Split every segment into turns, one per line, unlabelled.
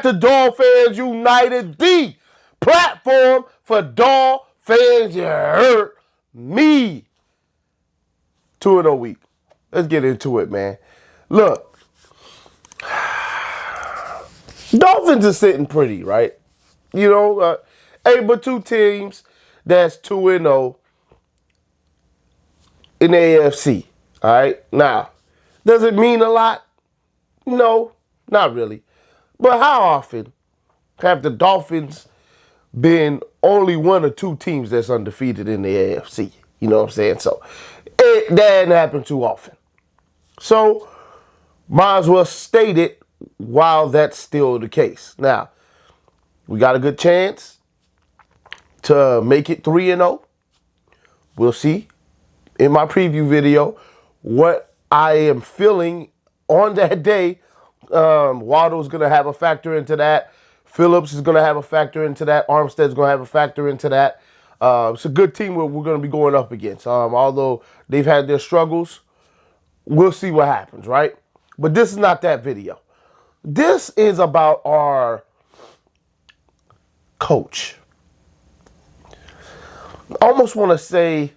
back to Dolphins United, the platform for Dolphins. You heard me. 2-0 week. Let's get into it, man. Look, Dolphins are sitting pretty, right? You know, but two teams that's 2-0 in the AFC. All right. Now, does it mean a lot? No, not really. But how often have the Dolphins been only one or two teams that's undefeated in the AFC? You know what I'm saying? So that doesn't happen too often. So might as well state it while that's still the case. Now, we got a good chance to make it 3-0. We'll see in my preview video what I am feeling on that day. Waddle's going to have a factor into that. Phillips is going to have a factor into that. Armstead's going to have a factor into that. It's a good team we're going to be going up against. Although they've had their struggles, we'll see what happens, right? But this is not that video. This is about our coach. I almost want to say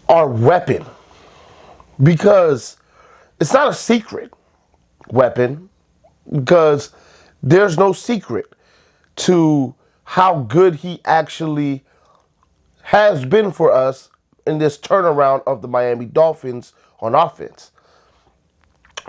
our weapon, because it's not a secret weapon, because there's no secret to how good he actually has been for us in this turnaround of the Miami Dolphins on offense.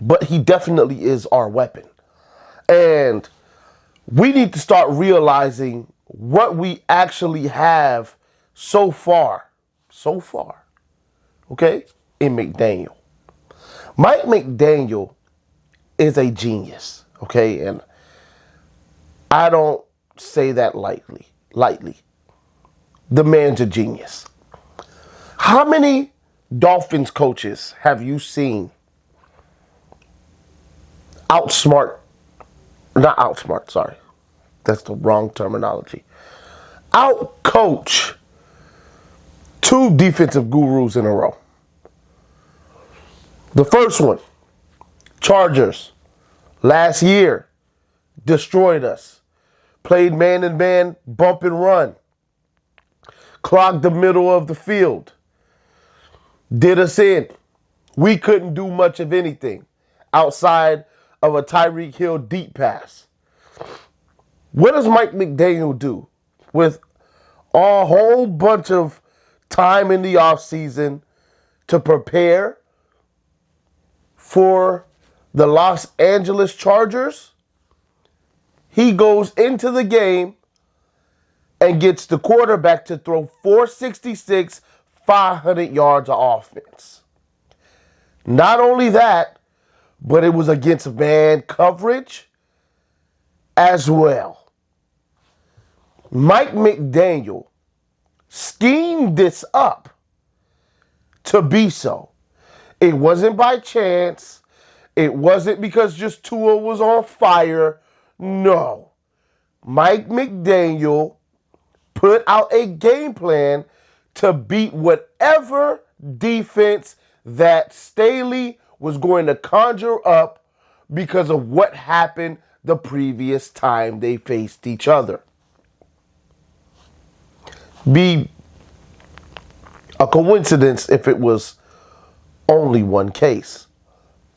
But he definitely is our weapon. And we need to start realizing what we actually have so far, okay, in McDaniel. Mike McDaniel is a genius, okay? And I don't say that lightly. The man's a genius. How many Dolphins coaches have you seen not outsmart, sorry. That's the wrong terminology. Outcoach two defensive gurus in a row? The first one, Chargers, last year, destroyed us. Played man-and-man, bump and run. Clogged the middle of the field. Did us in. We couldn't do much of anything outside of a Tyreek Hill deep pass. What does Mike McDaniel do with a whole bunch of time in the offseason to prepare for the Los Angeles Chargers? He goes into the game and gets the quarterback to throw 466, 500 yards of offense. Not only that, but it was against man coverage as well. Mike McDaniel schemed this up to be so. It wasn't by chance. It wasn't because just Tua was on fire. No. Mike McDaniel put out a game plan to beat whatever defense that Staley was going to conjure up because of what happened the previous time they faced each other. Be a coincidence if it was only one case.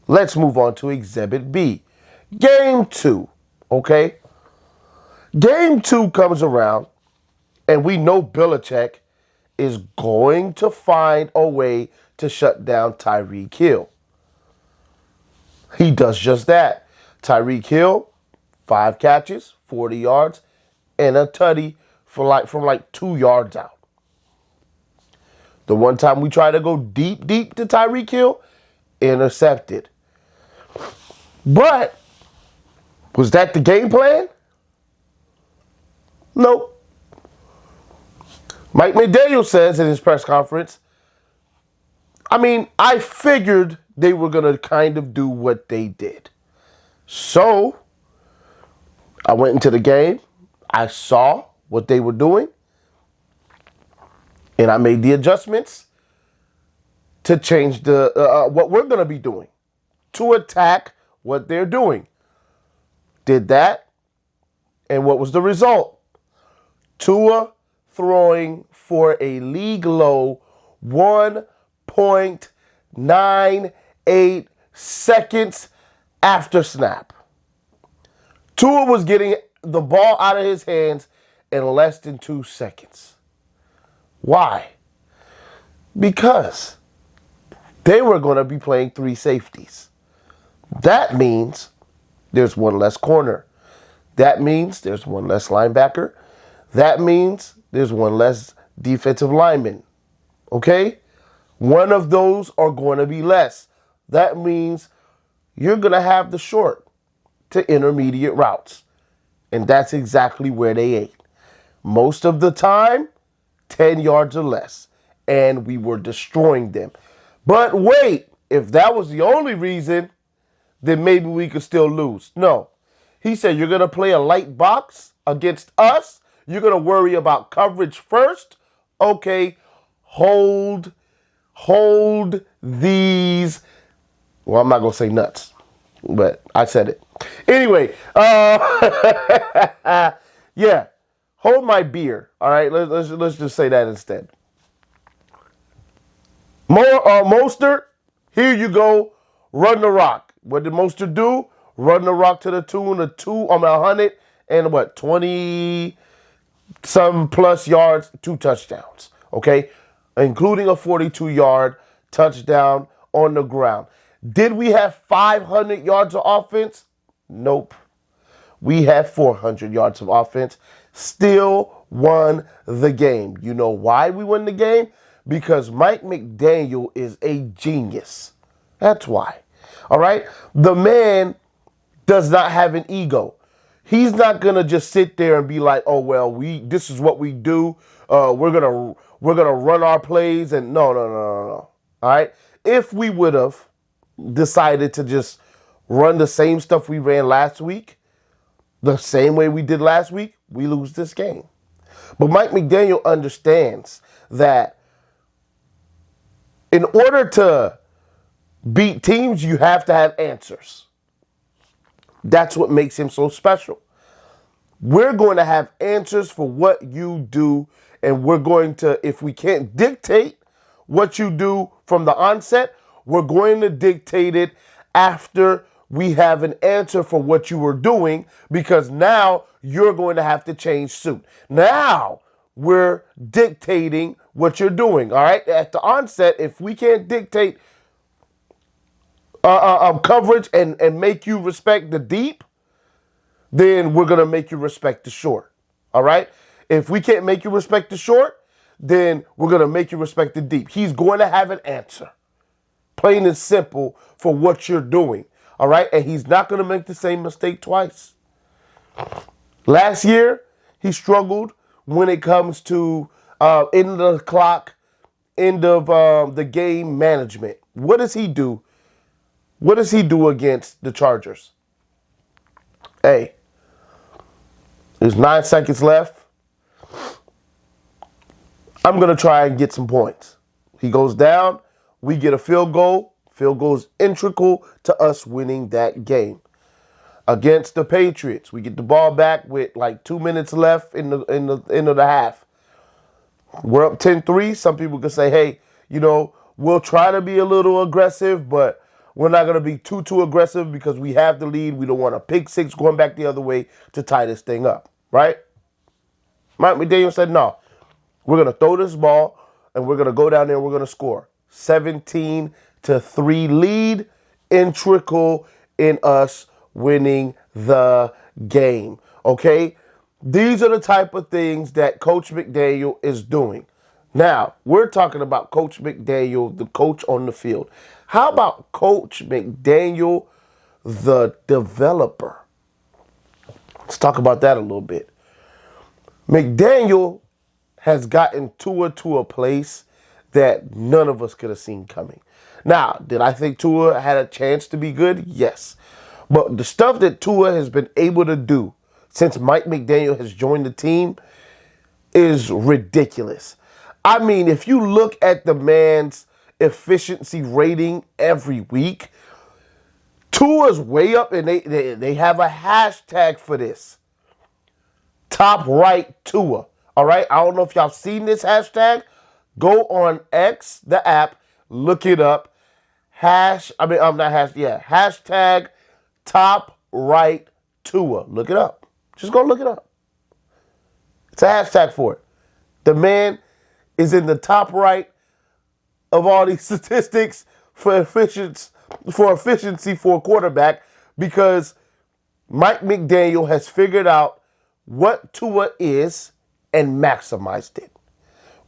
Let's move on to Exhibit B. Game 2, okay? Game 2 comes around, and we know Belichick is going to find a way to shut down Tyreek Hill. He does just that. Tyreek Hill, 5 catches, 40 yards, and a tutty from like 2 yards out. The one time we tried to go deep to Tyreek Hill, intercepted. But was that the game plan? Nope. Mike McDaniel says in his press conference, I figured they were going to kind of do what they did. So I went into the game. I saw what they were doing. And I made the adjustments to change the what we're going to be doing to attack what they're doing. Did that, and what was the result? Tua throwing for a league low 1.98 seconds after snap. Tua was getting the ball out of his hands in less than 2 seconds. Why? Because they were going to be playing 3 safeties. That means there's one less corner. That means there's one less linebacker. That means there's one less defensive lineman. Okay? One of those are going to be less. That means you're going to have the short to intermediate routes. And that's exactly where they ate. Most of the time, 10 yards or less. And we were destroying them. But wait, if that was the only reason, then maybe we could still lose. No. He said, you're going to play a light box against us. You're going to worry about coverage first. Okay, hold these. Well, I'm not going to say nuts, but I said it. Anyway, yeah, hold my beer. All right, let's just say that instead. Mostert, here you go. Run the rock. What did Mostert do? Run the rock to the tune of 100 and 20 some plus yards, 2 touchdowns. Okay, including a 42-yard touchdown on the ground. Did we have 500 yards of offense? Nope. We had 400 yards of offense. Still won the game. You know why we won the game? Because Mike McDaniel is a genius. That's why. All right? The man does not have an ego. He's not going to just sit there and be like, "Oh, well, this is what we do. We're going to run our plays." And no. All right? If we would have decided to just run the same stuff we ran last week, the same way we did last week, we lose this game. But Mike McDaniel understands that in order to beat teams, you have to have answers. That's what makes him so special. We're going to have answers for what you do, and we're going to, if we can't dictate what you do from the onset, we're going to dictate it after we have an answer for what you were doing, because now you're going to have to change suit. Now we're dictating what you're doing, all right? At the onset, if we can't dictate coverage and make you respect the deep, then we're going to make you respect the short, all right? If we can't make you respect the short, then we're going to make you respect the deep. He's going to have an answer, plain and simple, for what you're doing, all right? And he's not going to make the same mistake twice. Last year, he struggled when it comes to end of the clock, end of the game management. What does he do? What does he do against the Chargers? Hey, there's 9 seconds left. I'm going to try and get some points. He goes down. We get a field goal. Field goal is integral to us winning that game. Against the Patriots, we get the ball back with like 2 minutes left in the end of the half. We're up 10-3. Some people could say, hey, we'll try to be a little aggressive, but we're not going to be too aggressive because we have the lead. We don't want a pick six going back the other way to tie this thing up, right? Mike McDaniel said, no, we're going to throw this ball and we're going to go down there and we're going to score. 17-3 lead, integral in us winning the game, okay? These are the type of things that Coach McDaniel is doing. Now, we're talking about Coach McDaniel, the coach on the field. How about Coach McDaniel, the developer? Let's talk about that a little bit. McDaniel has gotten Tua to a place that none of us could have seen coming. Now, did I think Tua had a chance to be good? Yes. But the stuff that Tua has been able to do since Mike McDaniel has joined the team is ridiculous. I mean, if you look at the man's efficiency rating every week, Tua's way up, and they have a hashtag for this. Top right Tua. All right? I don't know if y'all seen this hashtag. Go on X, the app, look it up. Hashtag top right Tua. Look it up. Just go look it up. It's a hashtag for it. The man is in the top right of all these statistics for efficiency for a quarterback because Mike McDaniel has figured out what Tua is and maximized it.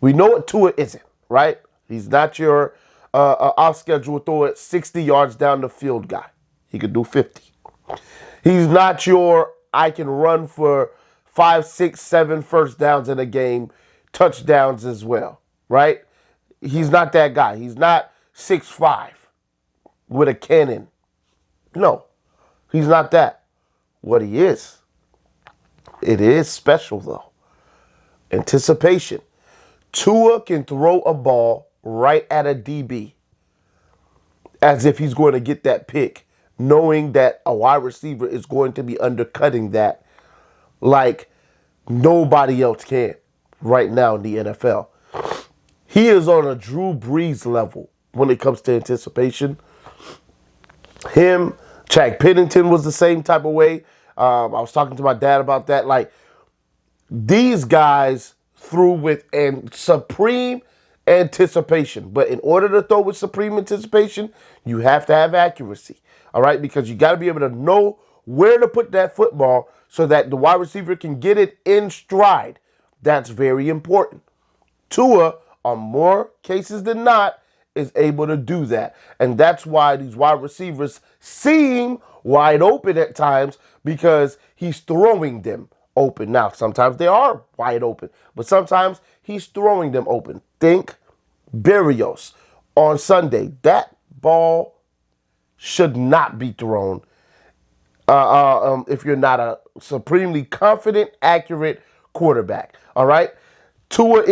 We know what Tua isn't, right? He's not your off-schedule throw it 60 yards down the field guy. He could do 50. He's not your I can run for 5, 6, 7 first downs in a game, touchdowns as well, right? He's not that guy. He's not 6'5" with a cannon. No, he's not that. What he is, it is special though. Anticipation. Tua can throw a ball right at a DB as if he's going to get that pick, knowing that a wide receiver is going to be undercutting that like nobody else can right now in the NFL. He is on a Drew Brees level when it comes to anticipation. Him, Chad Pennington was the same type of way. I was talking to my dad about that. Like, these guys threw with supreme anticipation. But in order to throw with supreme anticipation, you have to have accuracy. All right? Because you got to be able to know where to put that football so that the wide receiver can get it in stride. That's very important. Tua, on more cases than not, is able to do that. And that's why these wide receivers seem wide open at times because he's throwing them open. Now, sometimes they are wide open, but sometimes he's throwing them open. Think Berrios on Sunday. That ball should not be thrown if you're not a supremely confident, accurate quarterback. All right? Tua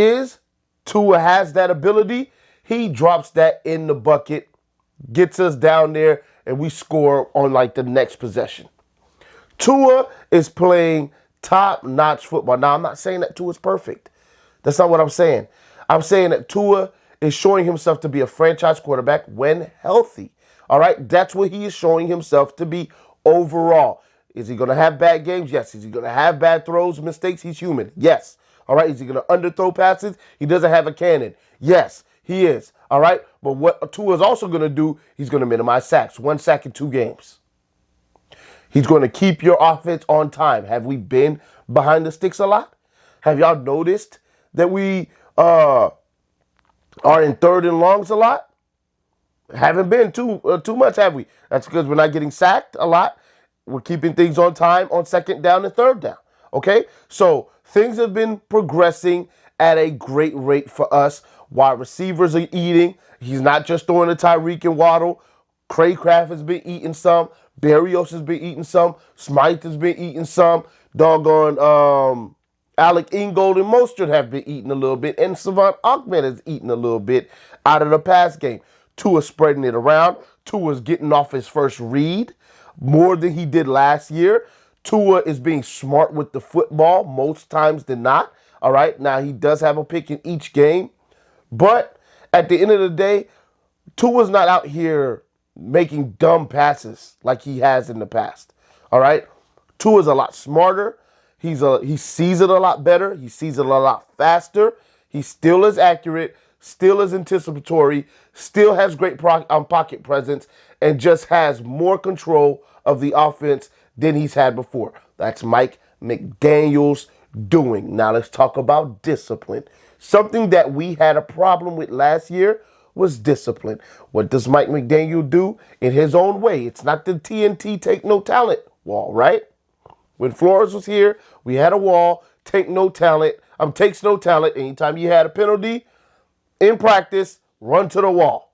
has that ability. He drops that in the bucket, gets us down there, and we score on like the next possession. Tua is playing top-notch football. Now, I'm not saying that Tua is perfect. That's not what I'm saying. I'm saying that Tua is showing himself to be a franchise quarterback when healthy. All right? That's what he is showing himself to be overall. Is he going to have bad games? Yes. Is he going to have bad throws, mistakes? He's human. Yes. All right? Is he going to underthrow passes? He doesn't have a cannon. Yes, he is. All right? But what Tua is also going to do, he's going to minimize sacks. 1 sack in 2 games. He's going to keep your offense on time. Have we been behind the sticks a lot? Have y'all noticed that we are in 3rd and longs a lot? Haven't been too much, have we? That's because we're not getting sacked a lot. We're keeping things on time on 2nd down and 3rd down. Okay? So things have been progressing at a great rate for us. Wide receivers are eating. He's not just throwing to Tyreek and Waddle. Craycraft has been eating some. Berrios has been eating some. Smythe has been eating some. Doggone Alec Ingold and Mostert have been eating a little bit. And Savant Ahmed has eaten a little bit out of the pass game. Tua's spreading it around. Tua's getting off his first read more than he did last year. Tua is being smart with the football most times than not. All right. Now, he does have a pick in each game. But at the end of the day, Tua's not out here making dumb passes like he has in the past. All right? Tua's a lot smarter. He sees it a lot better. He sees it a lot faster. He still is accurate, still is anticipatory, still has great pocket presence, and just has more control of the offense than he's had before. That's Mike McDaniel's doing. Now let's talk about discipline. Something that we had a problem with last year was discipline. What does Mike McDaniel do in his own way? It's not the TNT take no talent wall, right? When Flores was here, we had a wall, takes no talent. Anytime you had a penalty in practice, run to the wall.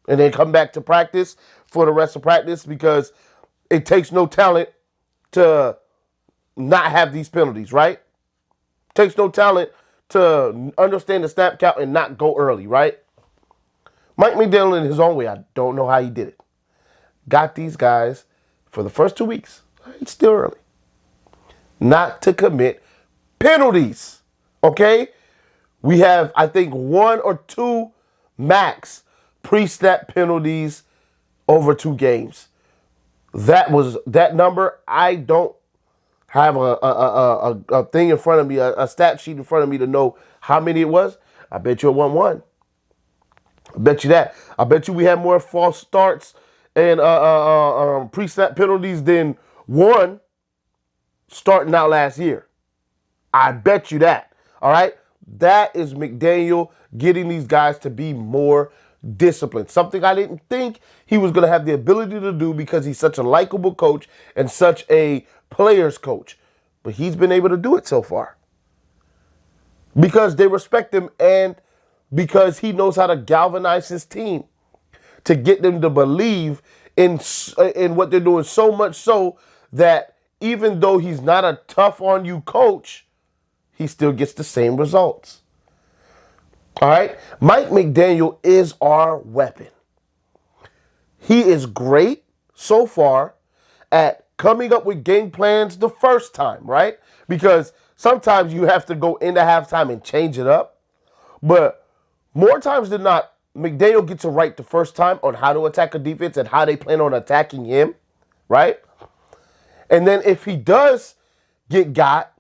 And then come back to practice for the rest of practice because it takes no talent to not have these penalties, right? Takes no talent to understand the snap count and not go early, right? Mike McDaniel in his own way, I don't know how he did it. got these guys for the first 2 weeks. It's still early. Not to commit penalties. Okay? We have, I think, 1 or 2 max pre-snap penalties over 2 games. That number. I don't have a thing in front of me, a stat sheet in front of me to know how many it was. I bet you it won 1. I bet you that. I bet you we had more false starts and pre-snap penalties than 1 starting out last year. I bet you that. All right? That is McDaniel getting these guys to be more disciplined. Something I didn't think he was going to have the ability to do because he's such a likable coach and such a player's coach. But he's been able to do it so far. Because they respect him and because he knows how to galvanize his team to get them to believe in what they're doing, so much so that even though he's not a tough on you coach, he still gets the same results. All right? Mike McDaniel is our weapon. He is great so far at coming up with game plans the first time, right? Because sometimes you have to go into halftime and change it up. But more times than not, McDaniel gets it right the first time on how to attack a defense and how they plan on attacking him, right? And then if he does get got,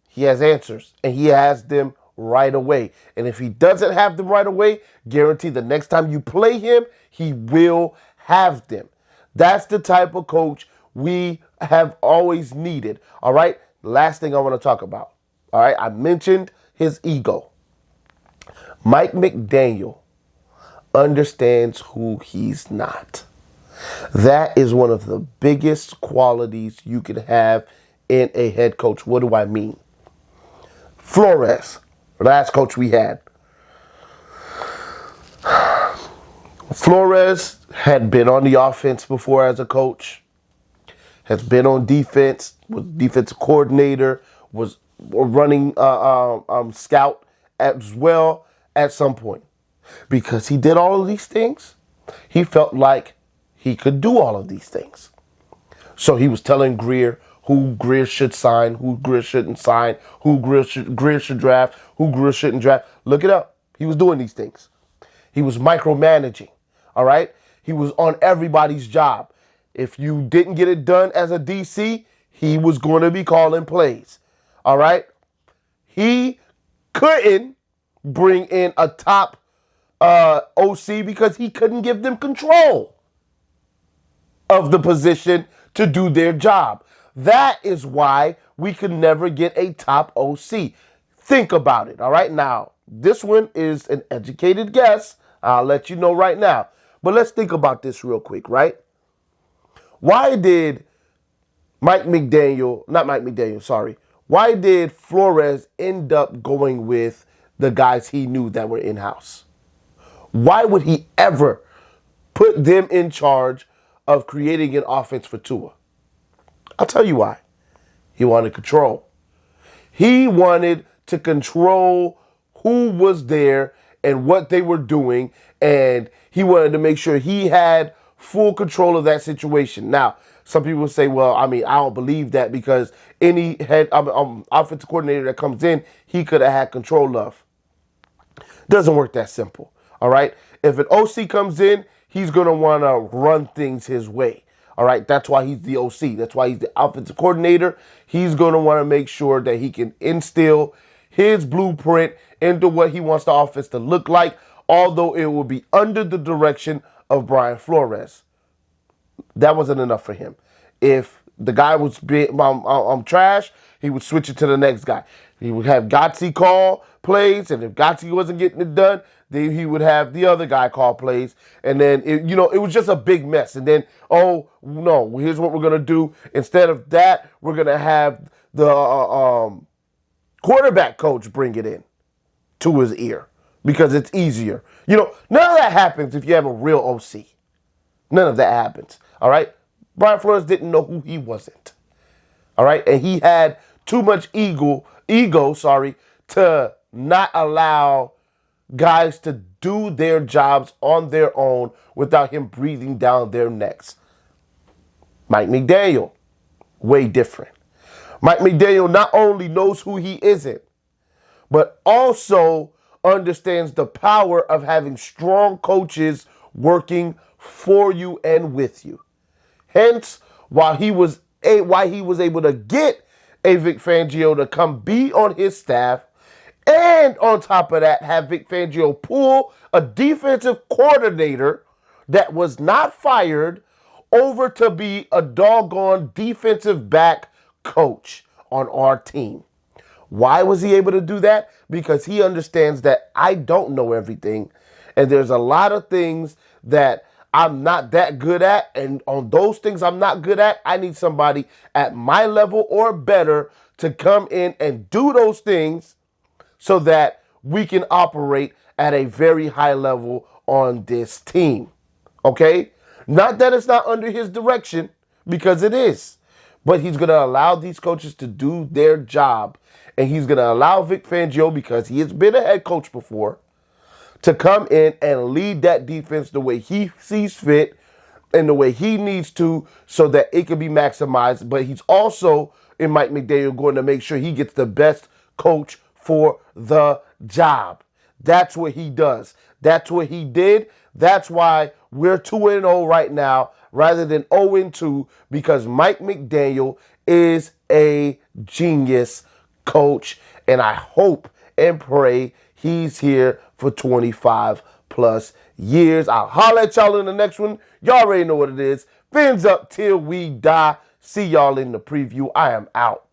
he has answers, and he has them right away. And if he doesn't have them right away, guarantee the next time you play him, he will have them. That's the type of coach we have always needed, all right? Last thing I want to talk about, all right? I mentioned his ego. Mike McDaniel understands who he's not. That is one of the biggest qualities you can have in a head coach. What do I mean? Flores, last coach we had. Flores had been on the offense before as a coach, has been on defense, was defensive coordinator, was running scout as well at some point. Because he did all of these things, he felt like he could do all of these things. So he was telling Greer who Greer should sign, who Greer shouldn't sign, who Greer should draft, who Greer shouldn't draft. Look it up. He was doing these things. He was micromanaging, all right? He was on everybody's job. If you didn't get it done as a DC, he was going to be calling plays, all right? He couldn't bring in a top OC because he couldn't give them control of the position to do their job. That is why we could never get a top OC. Think about it, all right? Now, this one is an educated guess. I'll let you know right now. But let's think about this real quick, right? Why did why did Flores end up going with the guys he knew that were in-house? Why would he ever put them in charge of creating an offense for Tua? I'll tell you why. He wanted control. He wanted to control who was there and what they were doing, and he wanted to make sure he had full control of that situation. Now, some people say, well, I don't believe that because any head offensive coordinator that comes in, he could have had control of. Doesn't work that simple, all right? If an OC comes in, he's going to want to run things his way, all right? That's why he's the OC. That's why he's the offensive coordinator. He's going to want to make sure that he can instill his blueprint into what he wants the offense to look like, although it will be under the direction of Brian Flores. That wasn't enough for him. If the guy was trash, he would switch it to the next guy. He would have Gotze call plays, and if Gotze wasn't getting it done, then he would have the other guy call plays. And then, it was just a big mess. And then, oh, no, here's what we're going to do. Instead of that, we're going to have the quarterback coach bring it in to his ear because it's easier. None of that happens if you have a real OC. None of that happens, all right? Brian Flores didn't know who he wasn't, all right? And he had too much ego, to not allow guys to do their jobs on their own without him breathing down their necks. Mike McDaniel, way different. Mike McDaniel not only knows who he isn't, but also understands the power of having strong coaches working for you and with you. Hence, why he was able to get a Vic Fangio to come be on his staff, and on top of that, have Vic Fangio pull a defensive coordinator that was not fired over to be a doggone defensive back coach on our team. Why was he able to do that? Because he understands that I don't know everything, and there's a lot of things that I'm not that good at, and on those things I'm not good at, I need somebody at my level or better to come in and do those things so that we can operate at a very high level on this team. Okay? Not that it's not under his direction, because it is. But he's going to allow these coaches to do their job. And he's going to allow Vic Fangio, because he has been a head coach before, to come in and lead that defense the way he sees fit and the way he needs to, so that it can be maximized. But he's also, in Mike McDaniel, going to make sure he gets the best coach for the job. That's what he does. That's what he did. That's why we're 2-0 right now rather than 0-2, because Mike McDaniel is a genius coach, and I hope and pray he's here for 25 plus years. I'll holler at y'all in the next one. Y'all already know what it is. Fins up till we die. See y'all in the preview. I am out.